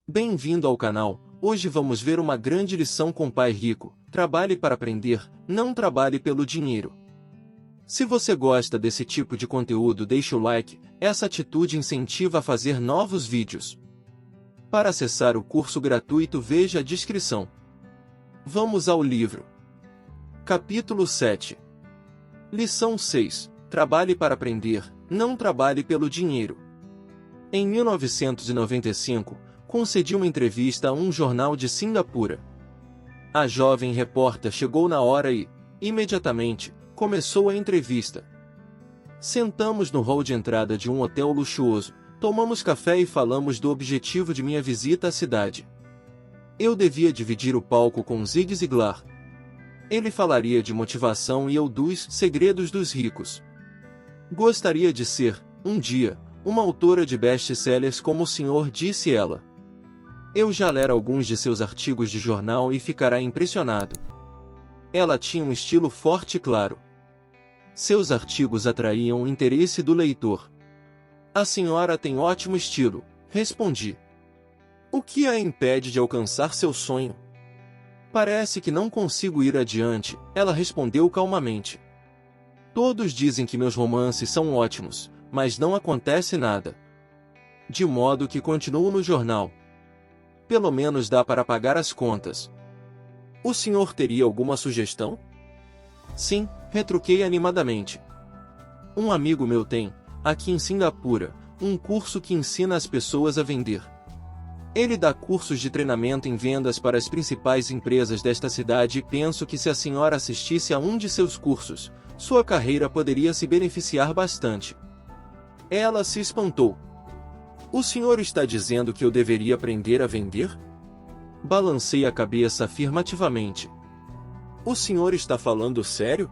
Bem-vindo ao canal. Hoje vamos ver uma grande lição com Pai Rico. Trabalhe para aprender, não trabalhe pelo dinheiro. Se você gosta desse tipo de conteúdo, deixe o like, essa atitude incentiva a fazer novos vídeos. Para acessar o curso gratuito, veja a descrição. Vamos ao livro. Capítulo 7. Lição 6. Trabalhe para aprender, não trabalhe pelo dinheiro. Em 1995, concedi uma entrevista a um jornal de Singapura. A jovem repórter chegou na hora e, imediatamente, começou a entrevista. Sentamos no hall de entrada de um hotel luxuoso, tomamos café e falamos do objetivo de minha visita à cidade. Eu devia dividir o palco com Zig Ziglar. Ele falaria de motivação e eu dos segredos dos ricos. Gostaria de ser, um dia, uma autora de best-sellers como o senhor, disse ela. Eu já lera alguns de seus artigos de jornal e ficará impressionado. Ela tinha um estilo forte e claro. Seus artigos atraíam o interesse do leitor. A senhora tem ótimo estilo, respondi. O que a impede de alcançar seu sonho? Parece que não consigo ir adiante, ela respondeu calmamente. Todos dizem que meus romances são ótimos, mas não acontece nada. De modo que continuo no jornal. Pelo menos dá para pagar as contas. O senhor teria alguma sugestão? Sim, retruquei animadamente. Um amigo meu tem, aqui em Singapura, um curso que ensina as pessoas a vender. Ele dá cursos de treinamento em vendas para as principais empresas desta cidade e penso que se a senhora assistisse a um de seus cursos, sua carreira poderia se beneficiar bastante. Ela se espantou. O senhor está dizendo que eu deveria aprender a vender? Balancei a cabeça afirmativamente. O senhor está falando sério?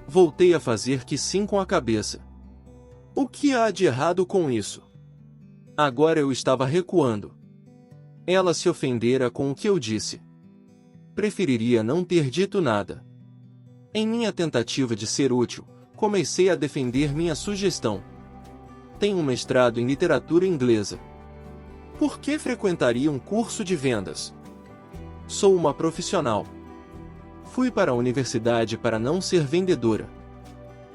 Voltei a fazer que sim com a cabeça. O que há de errado com isso? Agora eu estava recuando. Ela se ofendera com o que eu disse. Preferiria não ter dito nada. Em minha tentativa de ser útil, comecei a defender minha sugestão. Tenho um mestrado em literatura inglesa. Por que frequentaria um curso de vendas? Sou uma profissional. Fui para a universidade para não ser vendedora.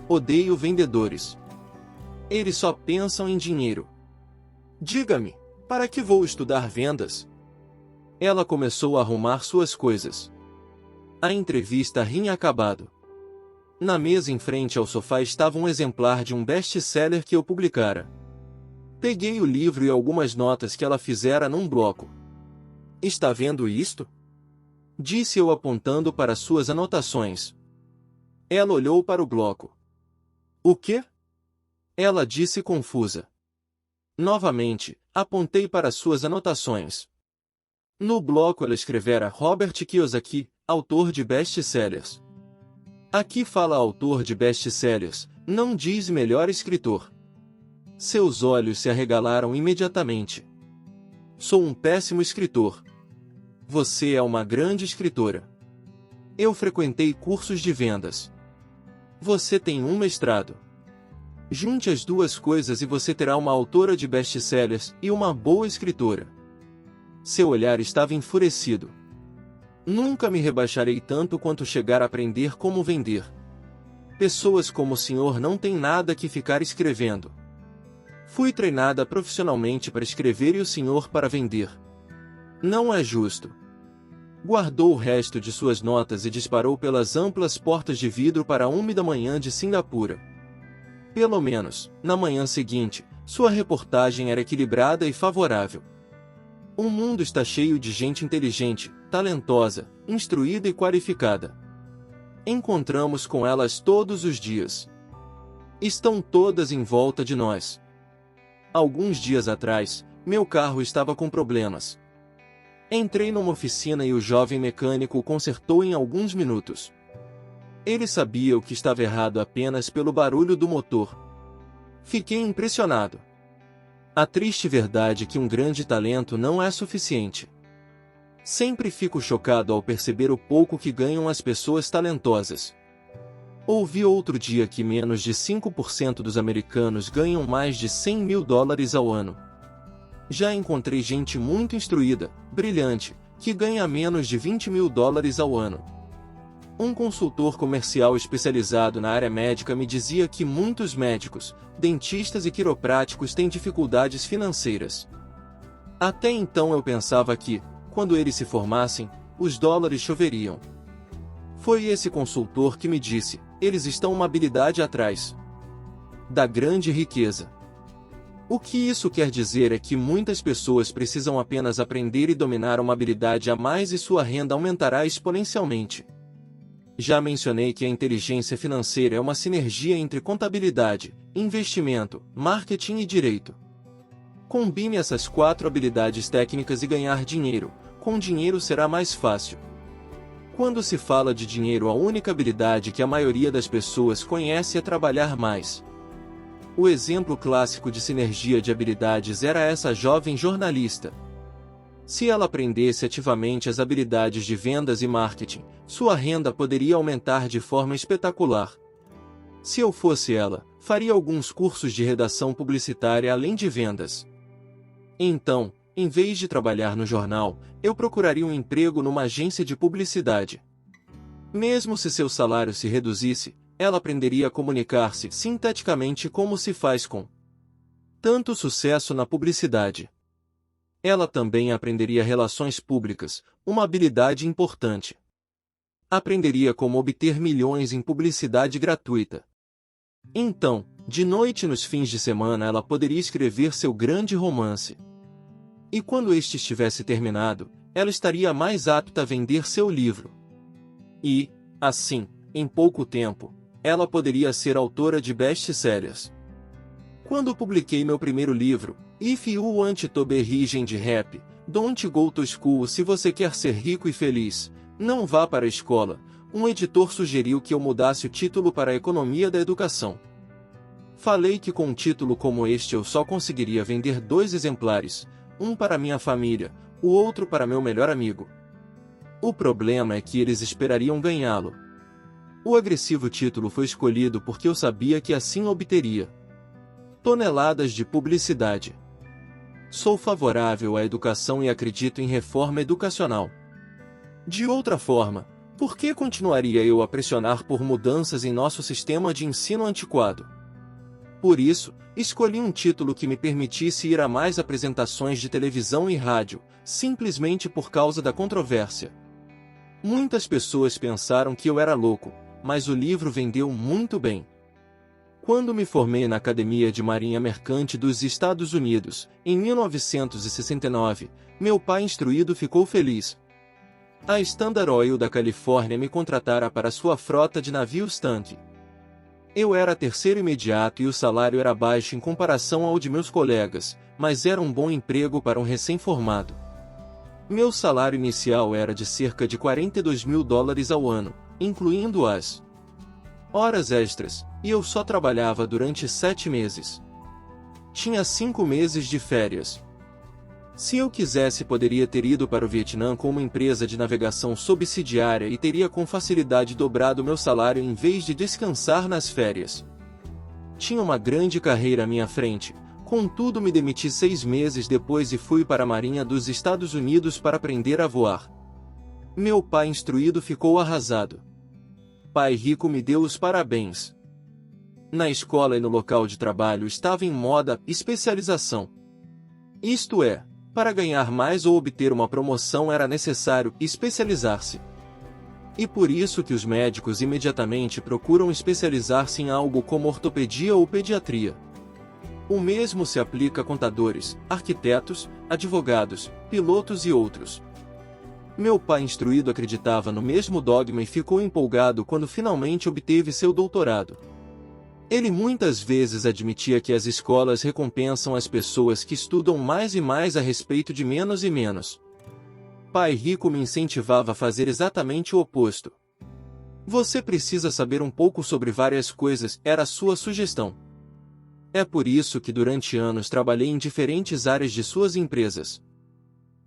Odeio vendedores. Eles só pensam em dinheiro. Diga-me, para que vou estudar vendas? Ela começou a arrumar suas coisas. A entrevista tinha acabado. Na mesa em frente ao sofá estava um exemplar de um best-seller que eu publicara. Peguei o livro e algumas notas que ela fizera num bloco. Está vendo isto? Disse eu apontando para suas anotações. Ela olhou para o bloco. O quê? Ela disse confusa. Novamente, apontei para suas anotações. No bloco ela escrevera Robert Kiyosaki, autor de best-sellers. Aqui fala autor de best-sellers, não diz melhor escritor. Seus olhos se arregalaram imediatamente. Sou um péssimo escritor. Você é uma grande escritora. Eu frequentei cursos de vendas. Você tem um mestrado. Junte as duas coisas e você terá uma autora de best-sellers e uma boa escritora. Seu olhar estava enfurecido. Nunca me rebaixarei tanto quanto chegar a aprender como vender. Pessoas como o senhor não têm nada que ficar escrevendo. Fui treinada profissionalmente para escrever e o senhor para vender. Não é justo. Guardou o resto de suas notas e disparou pelas amplas portas de vidro para a úmida manhã de Singapura. Pelo menos, na manhã seguinte, sua reportagem era equilibrada e favorável. O mundo está cheio de gente inteligente, talentosa, instruída e qualificada. Encontramos com elas todos os dias. Estão todas em volta de nós. Alguns dias atrás, meu carro estava com problemas. Entrei numa oficina e o jovem mecânico o consertou em alguns minutos. Ele sabia o que estava errado apenas pelo barulho do motor. Fiquei impressionado. A triste verdade é que um grande talento não é suficiente. Sempre fico chocado ao perceber o pouco que ganham as pessoas talentosas. Ouvi outro dia que menos de 5% dos americanos ganham mais de US$100 mil ao ano. Já encontrei gente muito instruída, brilhante, que ganha menos de US$ 20.000 ao ano. Um consultor comercial especializado na área médica me dizia que muitos médicos, dentistas e quiropráticos têm dificuldades financeiras. Até então eu pensava que, quando eles se formassem, os dólares choveriam. Foi esse consultor que me disse: eles estão uma habilidade atrás da grande riqueza. O que isso quer dizer é que muitas pessoas precisam apenas aprender e dominar uma habilidade a mais e sua renda aumentará exponencialmente. Já mencionei que a inteligência financeira é uma sinergia entre contabilidade, investimento, marketing e direito. Combine essas 4 habilidades técnicas e ganhar dinheiro. Com dinheiro será mais fácil. Quando se fala de dinheiro, a única habilidade que a maioria das pessoas conhece é trabalhar mais. O exemplo clássico de sinergia de habilidades era essa jovem jornalista. Se ela aprendesse ativamente as habilidades de vendas e marketing, sua renda poderia aumentar de forma espetacular. Se eu fosse ela, faria alguns cursos de redação publicitária além de vendas. Então, em vez de trabalhar no jornal, eu procuraria um emprego numa agência de publicidade. Mesmo se seu salário se reduzisse, ela aprenderia a comunicar-se sinteticamente como se faz com tanto sucesso na publicidade. Ela também aprenderia relações públicas, uma habilidade importante. Aprenderia como obter milhões em publicidade gratuita. Então, de noite e nos fins de semana ela poderia escrever seu grande romance. E quando este estivesse terminado, ela estaria mais apta a vender seu livro. E, assim, em pouco tempo, ela poderia ser autora de best-sellers. Quando publiquei meu primeiro livro, If You Want to Be Rich and Happy, Don't Go to School. Se você quer ser rico e feliz, não vá para a escola, um editor sugeriu que eu mudasse o título para a Economia da Educação. Falei que com um título como este eu só conseguiria vender 2 exemplares, um para minha família, o outro para meu melhor amigo. O problema é que eles esperariam ganhá-lo. O agressivo título foi escolhido porque eu sabia que assim obteria toneladas de publicidade. Sou favorável à educação e acredito em reforma educacional. De outra forma, por que continuaria eu a pressionar por mudanças em nosso sistema de ensino antiquado? Por isso, escolhi um título que me permitisse ir a mais apresentações de televisão e rádio, simplesmente por causa da controvérsia. Muitas pessoas pensaram que eu era louco, mas o livro vendeu muito bem. Quando me formei na Academia de Marinha Mercante dos Estados Unidos, em 1969, meu pai instruído ficou feliz. A Standard Oil da Califórnia me contratara para sua frota de navios tanque. Eu era terceiro imediato e o salário era baixo em comparação ao de meus colegas, mas era um bom emprego para um recém-formado. Meu salário inicial era de cerca de $42.000 ao ano, incluindo as horas extras, e eu só trabalhava durante 7 meses. Tinha 5 meses de férias. Se eu quisesse, poderia ter ido para o Vietnã com uma empresa de navegação subsidiária e teria com facilidade dobrado meu salário em vez de descansar nas férias. Tinha uma grande carreira à minha frente, contudo me demiti 6 meses depois e fui para a Marinha dos Estados Unidos para aprender a voar. Meu pai instruído ficou arrasado. Pai rico me deu os parabéns. Na escola e no local de trabalho estava em moda especialização. Isto é, para ganhar mais ou obter uma promoção era necessário especializar-se. E por isso que os médicos imediatamente procuram especializar-se em algo como ortopedia ou pediatria. O mesmo se aplica a contadores, arquitetos, advogados, pilotos e outros. Meu pai instruído acreditava no mesmo dogma e ficou empolgado quando finalmente obteve seu doutorado. Ele muitas vezes admitia que as escolas recompensam as pessoas que estudam mais e mais a respeito de menos e menos. Pai rico me incentivava a fazer exatamente o oposto. Você precisa saber um pouco sobre várias coisas, era a sua sugestão. É por isso que durante anos trabalhei em diferentes áreas de suas empresas.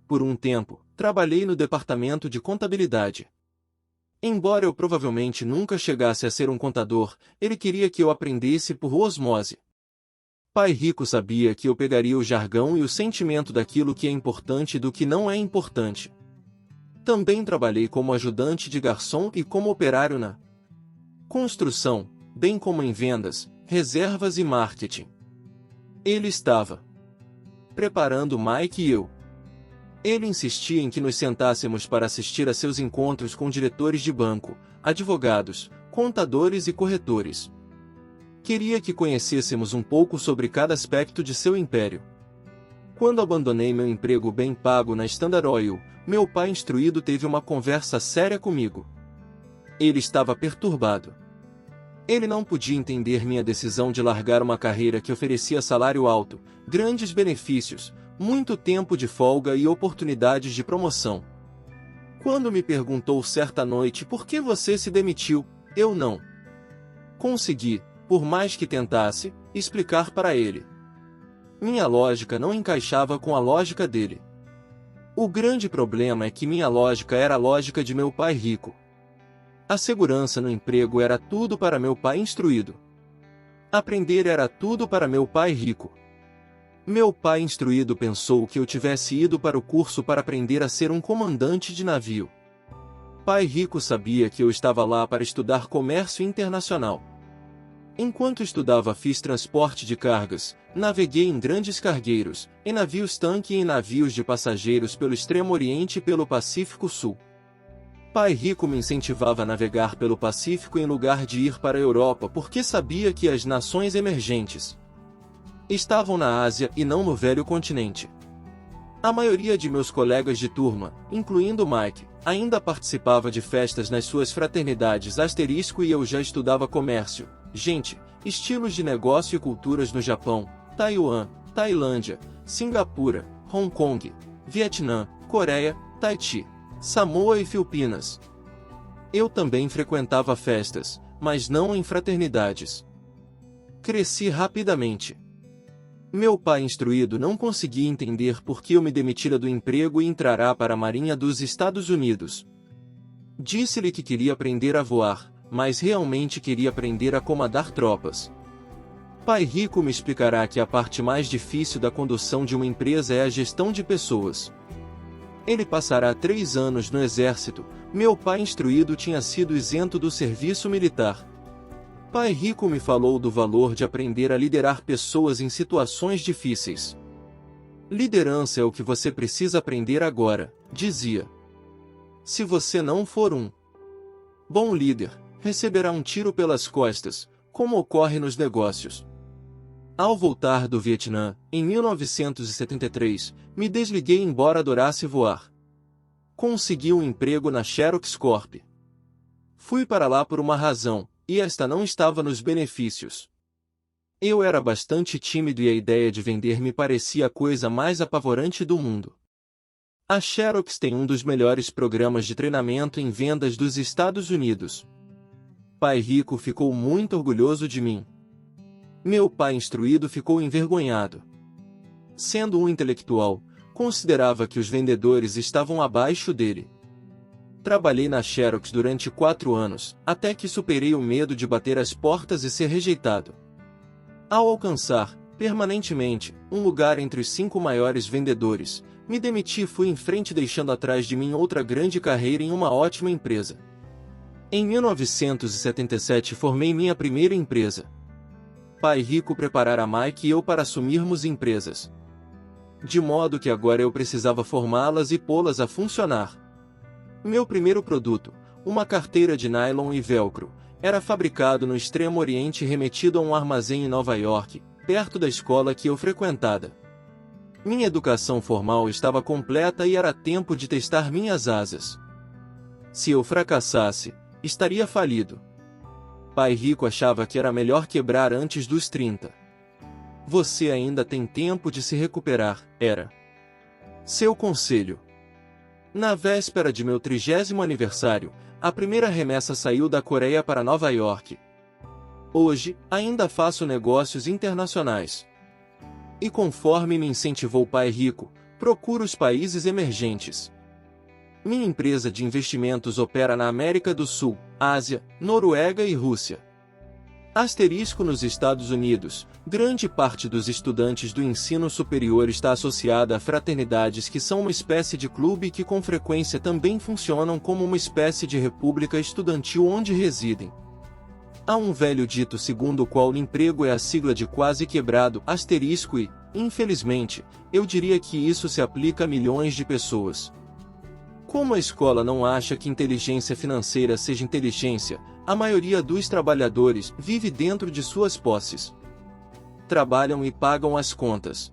Por um tempo, trabalhei no departamento de contabilidade. Embora eu provavelmente nunca chegasse a ser um contador, ele queria que eu aprendesse por osmose. Pai Rico sabia que eu pegaria o jargão e o sentimento daquilo que é importante e do que não é importante. Também trabalhei como ajudante de garçom e como operário na construção, bem como em vendas, reservas e marketing. Ele estava preparando Mike e eu. Ele insistia em que nos sentássemos para assistir a seus encontros com diretores de banco, advogados, contadores e corretores. Queria que conhecêssemos um pouco sobre cada aspecto de seu império. Quando abandonei meu emprego bem pago na Standard Oil, meu pai instruído teve uma conversa séria comigo. Ele estava perturbado. Ele não podia entender minha decisão de largar uma carreira que oferecia salário alto, grandes benefícios, muito tempo de folga e oportunidades de promoção. Quando me perguntou certa noite por que você se demitiu, eu não consegui, por mais que tentasse, explicar para ele. Minha lógica não encaixava com a lógica dele. O grande problema é que minha lógica era a lógica de meu pai rico. A segurança no emprego era tudo para meu pai instruído. Aprender era tudo para meu pai rico. Meu pai instruído pensou que eu tivesse ido para o curso para aprender a ser um comandante de navio. Pai rico sabia que eu estava lá para estudar comércio internacional. Enquanto estudava fiz transporte de cargas, naveguei em grandes cargueiros, em navios-tanque e em navios de passageiros pelo Extremo Oriente e pelo Pacífico Sul. Pai rico me incentivava a navegar pelo Pacífico em lugar de ir para a Europa porque sabia que as nações emergentes estavam na Ásia e não no velho continente. A maioria de meus colegas de turma, incluindo Mike, ainda participava de festas nas suas fraternidades e eu já estudava comércio, gente, estilos de negócio e culturas no Japão, Taiwan, Tailândia, Singapura, Hong Kong, Vietnã, Coreia, Tahiti, Samoa e Filipinas. Eu também frequentava festas, mas não em fraternidades. Cresci rapidamente. Meu pai instruído não conseguia entender por que eu me demitira do emprego e entrará para a Marinha dos Estados Unidos. Disse-lhe que queria aprender a voar, mas realmente queria aprender a comandar tropas. Pai rico me explicará que a parte mais difícil da condução de uma empresa é a gestão de pessoas. Ele passará 3 anos no exército. Meu pai instruído tinha sido isento do serviço militar. Pai rico me falou do valor de aprender a liderar pessoas em situações difíceis. Liderança é o que você precisa aprender agora, dizia. Se você não for um bom líder, receberá um tiro pelas costas, como ocorre nos negócios. Ao voltar do Vietnã, em 1973, me desliguei embora adorasse voar. Consegui um emprego na Xerox Corp. Fui para lá por uma razão, e esta não estava nos benefícios. Eu era bastante tímido e a ideia de vender me parecia a coisa mais apavorante do mundo. A Xerox tem um dos melhores programas de treinamento em vendas dos Estados Unidos. Pai rico ficou muito orgulhoso de mim. Meu pai instruído ficou envergonhado. Sendo um intelectual, considerava que os vendedores estavam abaixo dele. Trabalhei na Xerox durante 4 anos, até que superei o medo de bater as portas e ser rejeitado. Ao alcançar, permanentemente, um lugar entre os 5 maiores vendedores, me demiti e fui em frente deixando atrás de mim outra grande carreira em uma ótima empresa. Em 1977 formei minha primeira empresa. Pai rico preparara Mike e eu para assumirmos empresas. De modo que agora eu precisava formá-las e pô-las a funcionar. Meu primeiro produto, uma carteira de nylon e velcro, era fabricado no Extremo Oriente e remetido a um armazém em Nova York, perto da escola que eu frequentava. Minha educação formal estava completa e era tempo de testar minhas asas. Se eu fracassasse, estaria falido. Pai rico achava que era melhor quebrar antes dos 30. Você ainda tem tempo de se recuperar, era seu conselho. Na véspera de meu 30º aniversário, a primeira remessa saiu da Coreia para Nova York. Hoje, ainda faço negócios internacionais. E conforme me incentivou Pai rico, procuro os países emergentes. Minha empresa de investimentos opera na América do Sul, Ásia, Noruega e Rússia. Asterisco nos Estados Unidos, grande parte dos estudantes do ensino superior está associada a fraternidades que são uma espécie de clube que com frequência também funcionam como uma espécie de república estudantil onde residem. Há um velho dito segundo o qual o emprego é a sigla de quase quebrado, asterisco e, infelizmente, eu diria que isso se aplica a milhões de pessoas. Como a escola não acha que inteligência financeira seja inteligência, a maioria dos trabalhadores vive dentro de suas posses. Trabalham e pagam as contas.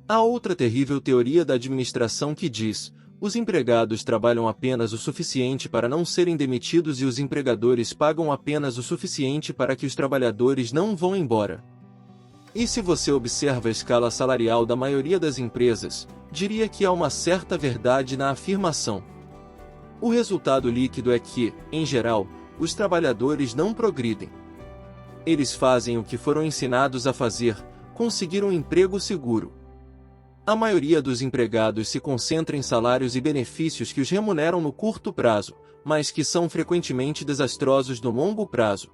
Há outra terrível teoria da administração que diz: os empregados trabalham apenas o suficiente para não serem demitidos e os empregadores pagam apenas o suficiente para que os trabalhadores não vão embora. E se você observa a escala salarial da maioria das empresas, diria que há uma certa verdade na afirmação. O resultado líquido é que, em geral, os trabalhadores não progridem. Eles fazem o que foram ensinados a fazer, conseguir um emprego seguro. A maioria dos empregados se concentra em salários e benefícios que os remuneram no curto prazo, mas que são frequentemente desastrosos no longo prazo.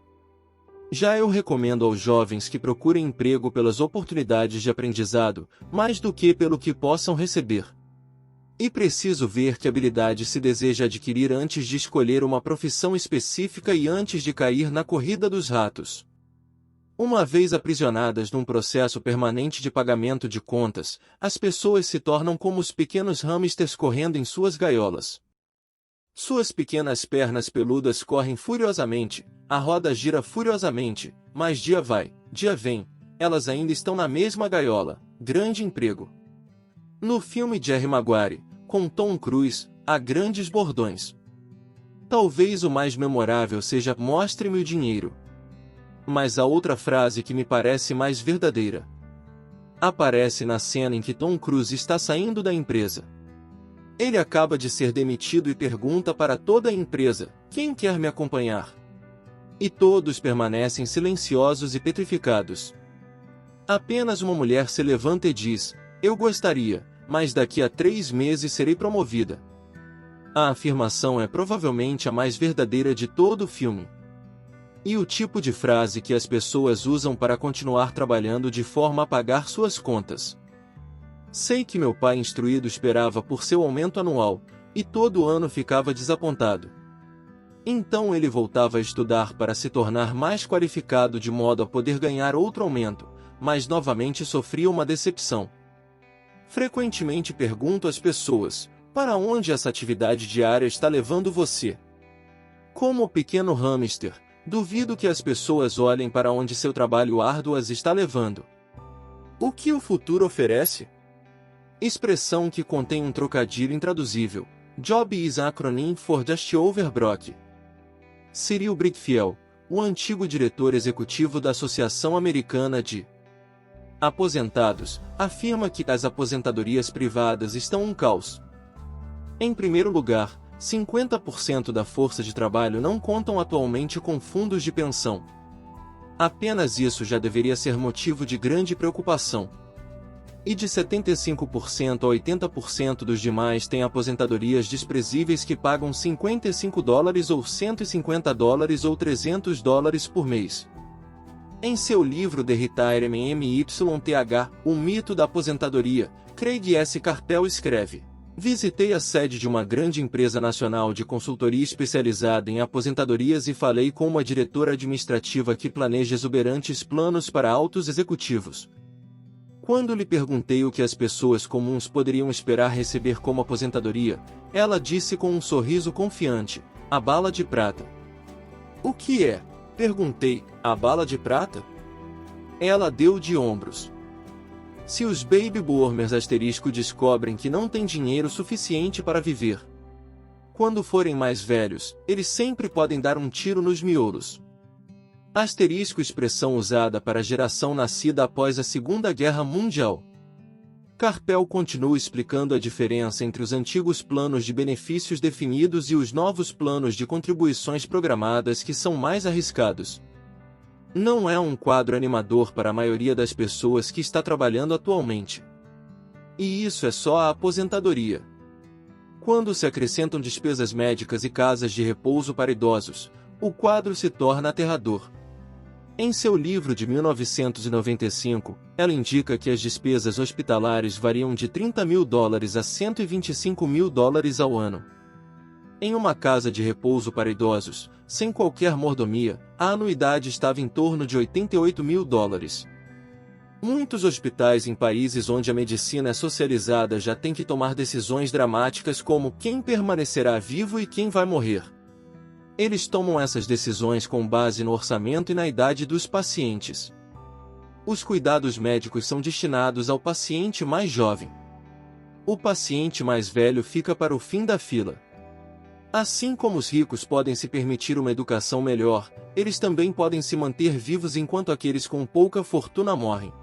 Já eu recomendo aos jovens que procurem emprego pelas oportunidades de aprendizado, mais do que pelo que possam receber. E preciso ver que habilidade se deseja adquirir antes de escolher uma profissão específica e antes de cair na corrida dos ratos. Uma vez aprisionadas num processo permanente de pagamento de contas, as pessoas se tornam como os pequenos hamsters correndo em suas gaiolas. Suas pequenas pernas peludas correm furiosamente, a roda gira furiosamente, mas dia vai, dia vem, elas ainda estão na mesma gaiola. Grande emprego. No filme Jerry Maguire, com Tom Cruise, há grandes bordões. Talvez o mais memorável seja "Mostre-me o dinheiro". Mas a outra frase que me parece mais verdadeira aparece na cena em que Tom Cruise está saindo da empresa. Ele acaba de ser demitido e pergunta para toda a empresa: "Quem quer me acompanhar?" E todos permanecem silenciosos e petrificados. Apenas uma mulher se levanta e diz: "Eu gostaria, mas daqui a 3 meses serei promovida." A afirmação é provavelmente a mais verdadeira de todo o filme. E o tipo de frase que as pessoas usam para continuar trabalhando de forma a pagar suas contas. Sei que meu pai instruído esperava por seu aumento anual, e todo ano ficava desapontado. Então ele voltava a estudar para se tornar mais qualificado de modo a poder ganhar outro aumento, mas novamente sofria uma decepção. Frequentemente pergunto às pessoas: para onde essa atividade diária está levando você? Como o pequeno hamster, duvido que as pessoas olhem para onde seu trabalho árduo as está levando. O que o futuro oferece? Expressão que contém um trocadilho intraduzível. Job is acronym for Just Over Broke. Cyril Brickfield, o antigo diretor executivo da Associação Americana de Aposentados, afirma que as aposentadorias privadas estão um caos. Em primeiro lugar, 50% da força de trabalho não contam atualmente com fundos de pensão. Apenas isso já deveria ser motivo de grande preocupação. E de 75% a 80% dos demais têm aposentadorias desprezíveis que pagam $55 ou $150 ou $300 por mês. Em seu livro The Retirement MYTH, O Mito da Aposentadoria, Craig S. Carpel escreve: "Visitei a sede de uma grande empresa nacional de consultoria especializada em aposentadorias e falei com uma diretora administrativa que planeja exuberantes planos para altos executivos. Quando lhe perguntei o que as pessoas comuns poderiam esperar receber como aposentadoria, ela disse com um sorriso confiante: a bala de prata." "O que é?" perguntei. "A bala de prata?" Ela deu de ombros. "Se os baby boomers descobrem que não têm dinheiro suficiente para viver quando forem mais velhos, eles sempre podem dar um tiro nos miolos." Expressão usada para a geração nascida após a Segunda Guerra Mundial. Carpel continua explicando a diferença entre os antigos planos de benefícios definidos e os novos planos de contribuições programadas que são mais arriscados. Não é um quadro animador para a maioria das pessoas que está trabalhando atualmente. E isso é só a aposentadoria. Quando se acrescentam despesas médicas e casas de repouso para idosos, O quadro se torna aterrador. Em seu livro de 1995, ela indica que as despesas hospitalares variam de $30.000 a $125.000 ao ano. Em uma casa de repouso para idosos, sem qualquer mordomia, a anuidade estava em torno de $88.000. Muitos hospitais em países onde a medicina é socializada já têm que tomar decisões dramáticas como quem permanecerá vivo e quem vai morrer. Eles tomam essas decisões com base no orçamento e na idade dos pacientes. Os cuidados médicos são destinados ao paciente mais jovem. O paciente mais velho fica para o fim da fila. Assim como os ricos podem se permitir uma educação melhor, eles também podem se manter vivos enquanto aqueles com pouca fortuna morrem.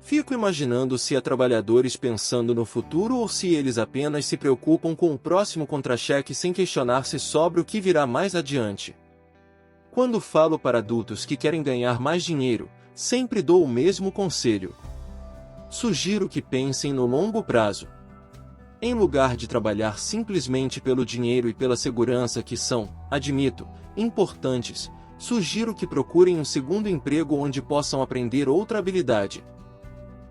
Fico imaginando se há trabalhadores pensando no futuro ou se eles apenas se preocupam com o próximo contra-cheque sem questionar-se sobre o que virá mais adiante. Quando falo para adultos que querem ganhar mais dinheiro, sempre dou o mesmo conselho. Sugiro que pensem no longo prazo. Em lugar de trabalhar simplesmente pelo dinheiro e pela segurança que são, admito, importantes, sugiro que procurem um segundo emprego onde possam aprender outra habilidade.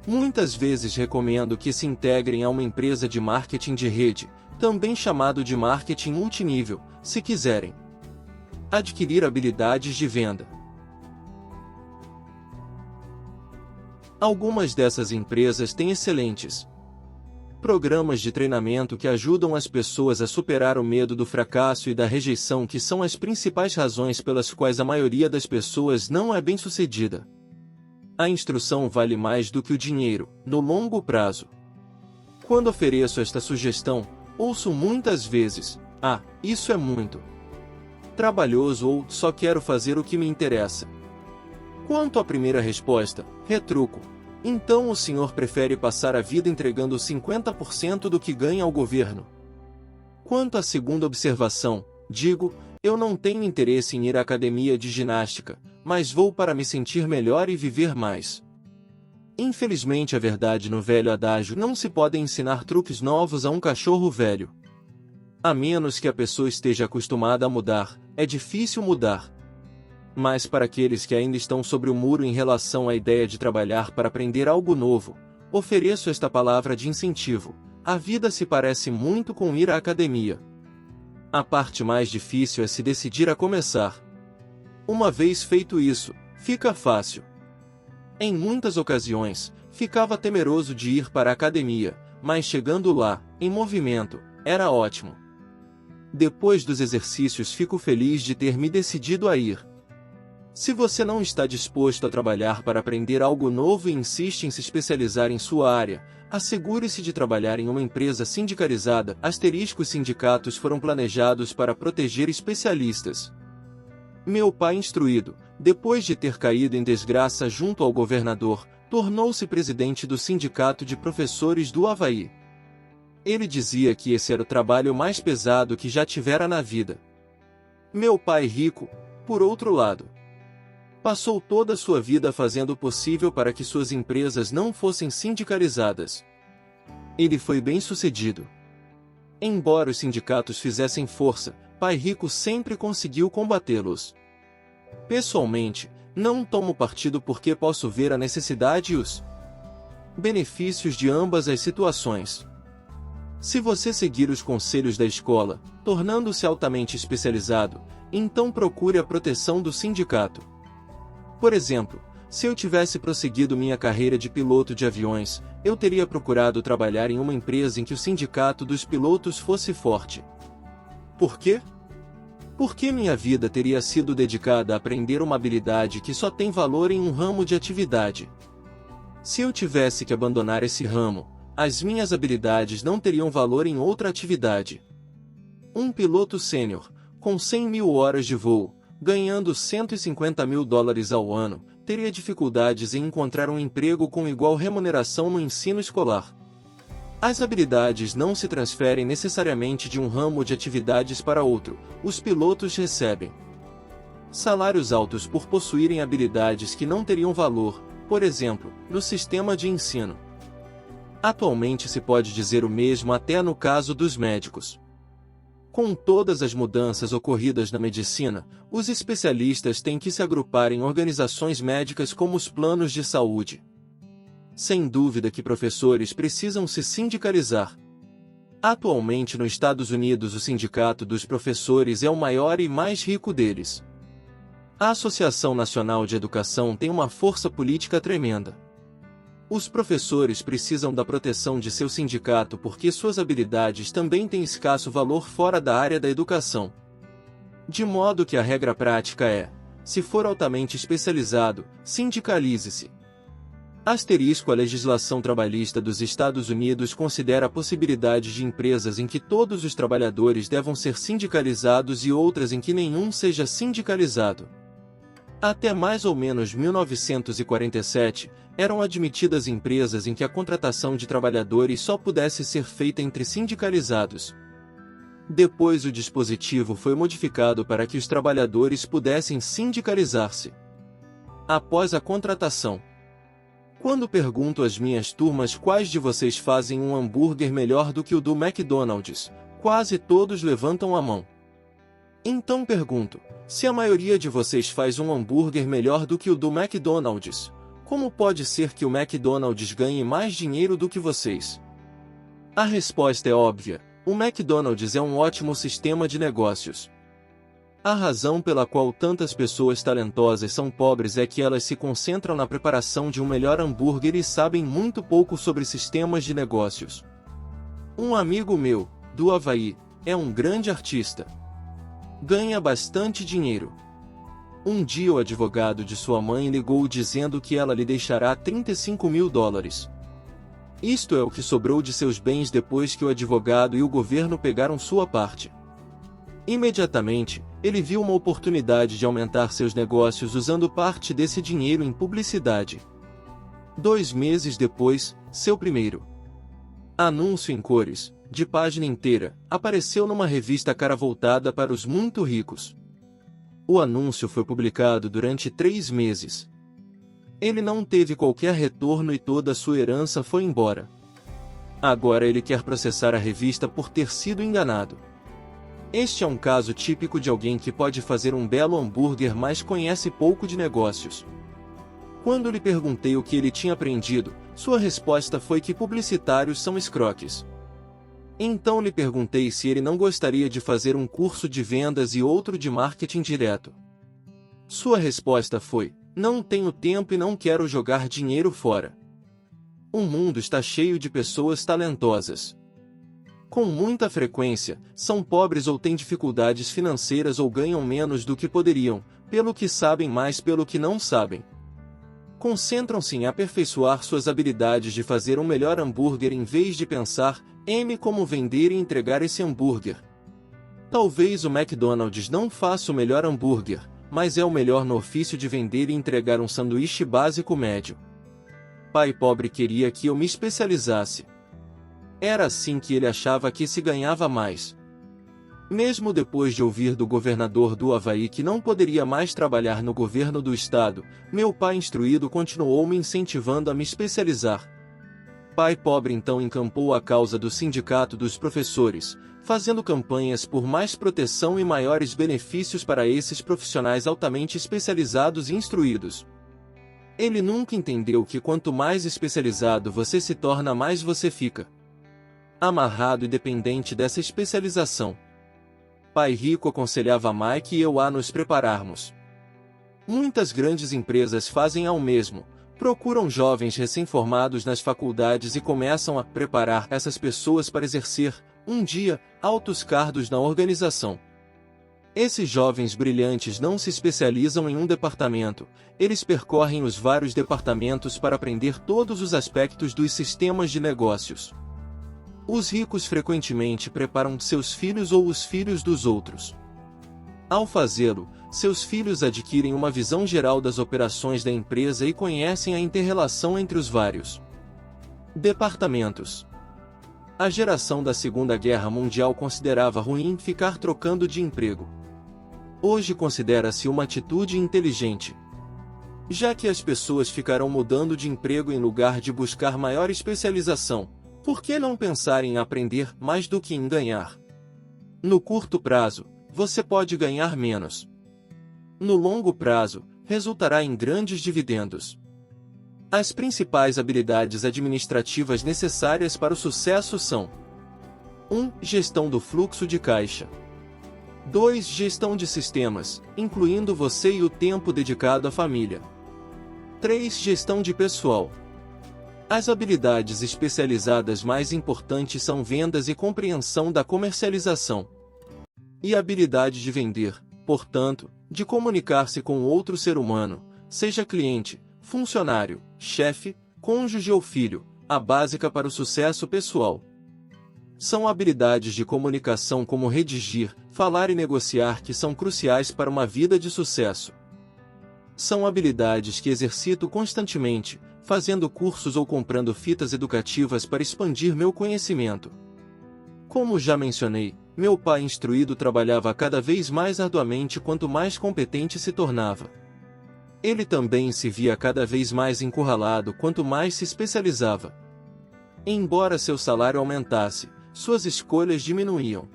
Muitas vezes recomendo que se integrem a uma empresa de marketing de rede, também chamado de marketing multinível, se quiserem adquirir habilidades de venda. Algumas dessas empresas têm excelentes programas de treinamento que ajudam as pessoas a superar o medo do fracasso e da rejeição, que são as principais razões pelas quais a maioria das pessoas não é bem-sucedida. A instrução vale mais do que o dinheiro, no longo prazo. Quando ofereço esta sugestão, ouço muitas vezes: "Ah, isso é muito trabalhoso" ou "só quero fazer o que me interessa". Quanto à primeira resposta, retruco: então o senhor prefere passar a vida entregando 50% do que ganha ao governo? Quanto à segunda observação, digo: eu não tenho interesse em ir à academia de ginástica, mas vou para me sentir melhor e viver mais. Infelizmente, a verdade no velho adágio: não se podem ensinar truques novos a um cachorro velho. A menos que a pessoa esteja acostumada a mudar, é difícil mudar. Mas para aqueles que ainda estão sobre o muro em relação à ideia de trabalhar para aprender algo novo, ofereço esta palavra de incentivo: a vida se parece muito com ir à academia. A parte mais difícil é se decidir a começar. Uma vez feito isso, fica fácil. Em muitas ocasiões, ficava temeroso de ir para a academia, mas chegando lá, em movimento, era ótimo. Depois dos exercícios, fico feliz de ter me decidido a ir. Se você não está disposto a trabalhar para aprender algo novo e insiste em se especializar em sua área, assegure-se de trabalhar em uma empresa sindicalizada. Os sindicatos foram planejados para proteger especialistas. Meu pai instruído, depois de ter caído em desgraça junto ao governador, tornou-se presidente do Sindicato de Professores do Havaí. Ele dizia que esse era o trabalho mais pesado que já tivera na vida. Meu pai rico, por outro lado, passou toda a sua vida fazendo o possível para que suas empresas não fossem sindicalizadas. Ele foi bem-sucedido. Embora os sindicatos fizessem força, Pai Rico sempre conseguiu combatê-los. Pessoalmente, não tomo partido porque posso ver a necessidade e os benefícios de ambas as situações. Se você seguir os conselhos da escola, tornando-se altamente especializado, então procure a proteção do sindicato. Por exemplo, se eu tivesse prosseguido minha carreira de piloto de aviões, eu teria procurado trabalhar em uma empresa em que o sindicato dos pilotos fosse forte. Por quê? Porque minha vida teria sido dedicada a aprender uma habilidade que só tem valor em um ramo de atividade. Se eu tivesse que abandonar esse ramo, as minhas habilidades não teriam valor em outra atividade. Um piloto sênior, com 100.000 horas de voo, ganhando $150.000 ao ano, teria dificuldades em encontrar um emprego com igual remuneração no ensino escolar. As habilidades não se transferem necessariamente de um ramo de atividades para outro. Os pilotos recebem salários altos por possuírem habilidades que não teriam valor, por exemplo, no sistema de ensino. Atualmente se pode dizer o mesmo até no caso dos médicos. Com todas as mudanças ocorridas na medicina, os especialistas têm que se agrupar em organizações médicas como os planos de saúde. Sem dúvida que professores precisam se sindicalizar. Atualmente nos Estados Unidos o Sindicato dos Professores é o maior e mais rico deles. A Associação Nacional de Educação tem uma força política tremenda. Os professores precisam da proteção de seu sindicato porque suas habilidades também têm escasso valor fora da área da educação. De modo que a regra prática é: se for altamente especializado, sindicalize-se. Asterisco: a legislação trabalhista dos Estados Unidos considera a possibilidade de empresas em que todos os trabalhadores devam ser sindicalizados e outras em que nenhum seja sindicalizado. Até mais ou menos 1947, eram admitidas empresas em que a contratação de trabalhadores só pudesse ser feita entre sindicalizados. Depois o dispositivo foi modificado para que os trabalhadores pudessem sindicalizar-se. Após a contratação. Quando pergunto às minhas turmas quais de vocês fazem um hambúrguer melhor do que o do McDonald's, quase todos levantam a mão. Então pergunto: se a maioria de vocês faz um hambúrguer melhor do que o do McDonald's, como pode ser que o McDonald's ganhe mais dinheiro do que vocês? A resposta é óbvia: o McDonald's é um ótimo sistema de negócios. A razão pela qual tantas pessoas talentosas são pobres é que elas se concentram na preparação de um melhor hambúrguer e sabem muito pouco sobre sistemas de negócios. Um amigo meu, do Havaí, é um grande artista. Ganha bastante dinheiro. Um dia o advogado de sua mãe ligou dizendo que ela lhe deixará $35.000. Isto é o que sobrou de seus bens depois que o advogado e o governo pegaram sua parte. Imediatamente, ele viu uma oportunidade de aumentar seus negócios usando parte desse dinheiro em publicidade. 2 meses depois, seu primeiro anúncio em cores, de página inteira, apareceu numa revista cara voltada para os muito ricos. O anúncio foi publicado durante 3 meses. Ele não teve qualquer retorno e toda a sua herança foi embora. Agora ele quer processar a revista por ter sido enganado. Este é um caso típico de alguém que pode fazer um belo hambúrguer, mas conhece pouco de negócios. Quando lhe perguntei o que ele tinha aprendido, sua resposta foi que publicitários são escroques. Então lhe perguntei se ele não gostaria de fazer um curso de vendas e outro de marketing direto. Sua resposta foi: não tenho tempo e não quero jogar dinheiro fora. O mundo está cheio de pessoas talentosas. Com muita frequência, são pobres ou têm dificuldades financeiras ou ganham menos do que poderiam, pelo que sabem mais pelo que não sabem. Concentram-se em aperfeiçoar suas habilidades de fazer um melhor hambúrguer em vez de pensar como vender e entregar esse hambúrguer. Talvez o McDonald's não faça o melhor hambúrguer, mas é o melhor no ofício de vender e entregar um sanduíche básico médio. Pai pobre queria que eu me especializasse. Era assim que ele achava que se ganhava mais. Mesmo depois de ouvir do governador do Havaí que não poderia mais trabalhar no governo do estado, meu pai instruído continuou me incentivando a me especializar. Pai pobre então encampou a causa do Sindicato dos Professores, fazendo campanhas por mais proteção e maiores benefícios para esses profissionais altamente especializados e instruídos. Ele nunca entendeu que quanto mais especializado você se torna, mais você fica amarrado e dependente dessa especialização. Pai rico aconselhava Mike e eu a nos prepararmos. Muitas grandes empresas fazem ao mesmo, procuram jovens recém-formados nas faculdades e começam a preparar essas pessoas para exercer, um dia, altos cargos na organização. Esses jovens brilhantes não se especializam em um departamento, eles percorrem os vários departamentos para aprender todos os aspectos dos sistemas de negócios. Os ricos frequentemente preparam seus filhos ou os filhos dos outros. Ao fazê-lo, seus filhos adquirem uma visão geral das operações da empresa e conhecem a inter-relação entre os vários departamentos. A geração da Segunda Guerra Mundial considerava ruim ficar trocando de emprego. Hoje considera-se uma atitude inteligente, já que as pessoas ficarão mudando de emprego em lugar de buscar maior especialização. Por que não pensar em aprender mais do que em ganhar No curto prazo, você pode ganhar menos. No longo prazo, resultará em grandes dividendos. As principais habilidades administrativas necessárias para o sucesso são: 1. Gestão do fluxo de caixa. 2. Gestão de sistemas, incluindo você e o tempo dedicado à família. 3. Gestão de pessoal. As habilidades especializadas mais importantes são vendas e compreensão da comercialização. E a habilidade de vender, portanto, de comunicar-se com outro ser humano, seja cliente, funcionário, chefe, cônjuge ou filho, a básica para o sucesso pessoal. São habilidades de comunicação como redigir, falar e negociar que são cruciais para uma vida de sucesso. São habilidades que exercito constantemente, fazendo cursos ou comprando fitas educativas para expandir meu conhecimento. Como já mencionei, meu pai instruído trabalhava cada vez mais arduamente quanto mais competente se tornava. Ele também se via cada vez mais encurralado quanto mais se especializava. Embora seu salário aumentasse, suas escolhas diminuíam.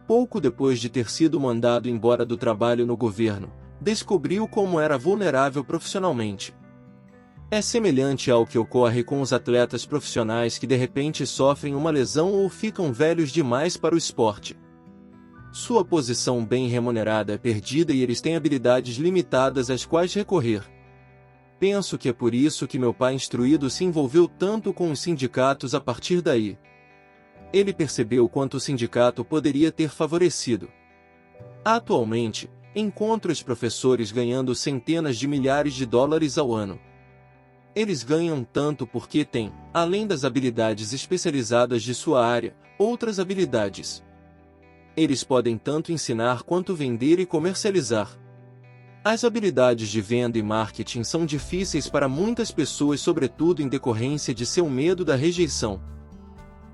Pouco depois de ter sido mandado embora do trabalho no governo, descobriu como era vulnerável profissionalmente. É semelhante ao que ocorre com os atletas profissionais que de repente sofrem uma lesão ou ficam velhos demais para o esporte. Sua posição bem remunerada é perdida e eles têm habilidades limitadas às quais recorrer. Penso que é por isso que meu pai instruído se envolveu tanto com os sindicatos a partir daí. Ele percebeu quanto o sindicato poderia ter favorecido. Atualmente, encontro os professores ganhando centenas de milhares de dólares ao ano. Eles ganham tanto porque têm, além das habilidades especializadas de sua área, outras habilidades. Eles podem tanto ensinar quanto vender e comercializar. As habilidades de venda e marketing são difíceis para muitas pessoas, sobretudo em decorrência de seu medo da rejeição.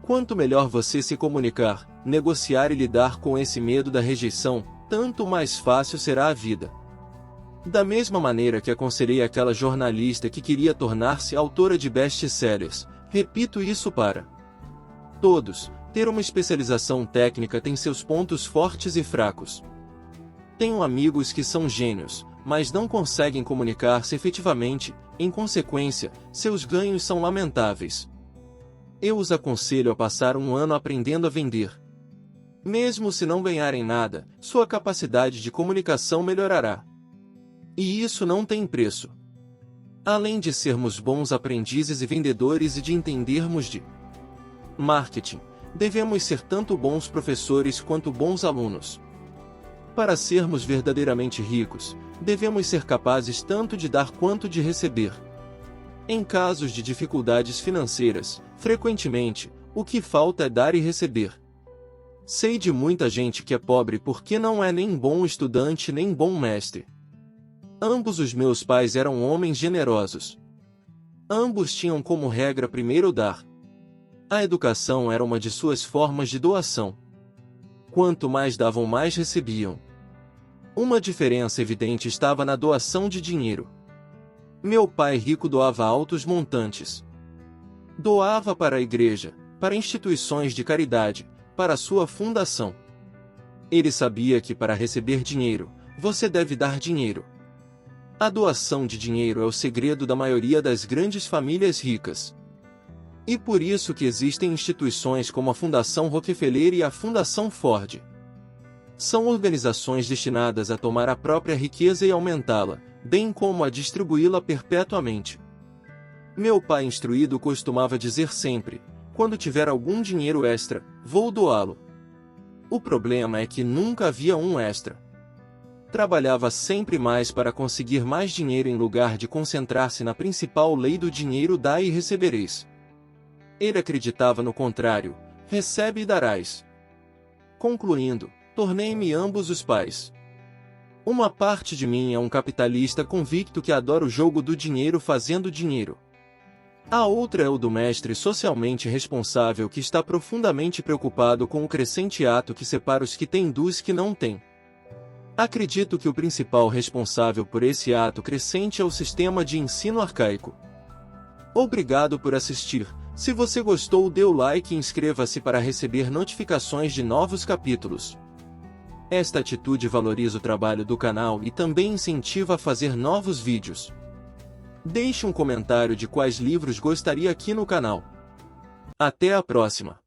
Quanto melhor você se comunicar, negociar e lidar com esse medo da rejeição, tanto mais fácil será a vida. Da mesma maneira que aconselhei aquela jornalista que queria tornar-se autora de best-sellers, repito isso para todos: ter uma especialização técnica tem seus pontos fortes e fracos. Tenho amigos que são gênios, mas não conseguem comunicar-se efetivamente, em consequência, seus ganhos são lamentáveis. Eu os aconselho a passar um ano aprendendo a vender. Mesmo se não ganharem nada, sua capacidade de comunicação melhorará. E isso não tem preço. Além de sermos bons aprendizes e vendedores e de entendermos de marketing, devemos ser tanto bons professores quanto bons alunos. Para sermos verdadeiramente ricos, devemos ser capazes tanto de dar quanto de receber. Em casos de dificuldades financeiras, frequentemente, o que falta é dar e receber. Sei de muita gente que é pobre porque não é nem bom estudante nem bom mestre. Ambos os meus pais eram homens generosos. Ambos tinham como regra primeiro dar. A educação era uma de suas formas de doação. Quanto mais davam, mais recebiam. Uma diferença evidente estava na doação de dinheiro. Meu pai rico doava altos montantes. Doava para a igreja, para instituições de caridade, para sua fundação. Ele sabia que para receber dinheiro, você deve dar dinheiro. A doação de dinheiro é o segredo da maioria das grandes famílias ricas. E por isso que existem instituições como a Fundação Rockefeller e a Fundação Ford. São organizações destinadas a tomar a própria riqueza e aumentá-la, bem como a distribuí-la perpetuamente. Meu pai instruído costumava dizer sempre: quando tiver algum dinheiro extra, vou doá-lo. O problema é que nunca havia um extra. Trabalhava sempre mais para conseguir mais dinheiro em lugar de concentrar-se na principal lei do dinheiro: dai e recebereis. Ele acreditava no contrário: recebe e darás. Concluindo, tornei-me ambos os pais. Uma parte de mim é um capitalista convicto que adora o jogo do dinheiro fazendo dinheiro. A outra é o do mestre socialmente responsável que está profundamente preocupado com o crescente ato que separa os que têm dos que não têm. Acredito que o principal responsável por esse ato crescente é o sistema de ensino arcaico. Obrigado por assistir. Se você gostou, dê o like e inscreva-se para receber notificações de novos capítulos. Esta atitude valoriza o trabalho do canal e também incentiva a fazer novos vídeos. Deixe um comentário de quais livros gostaria aqui no canal. Até a próxima!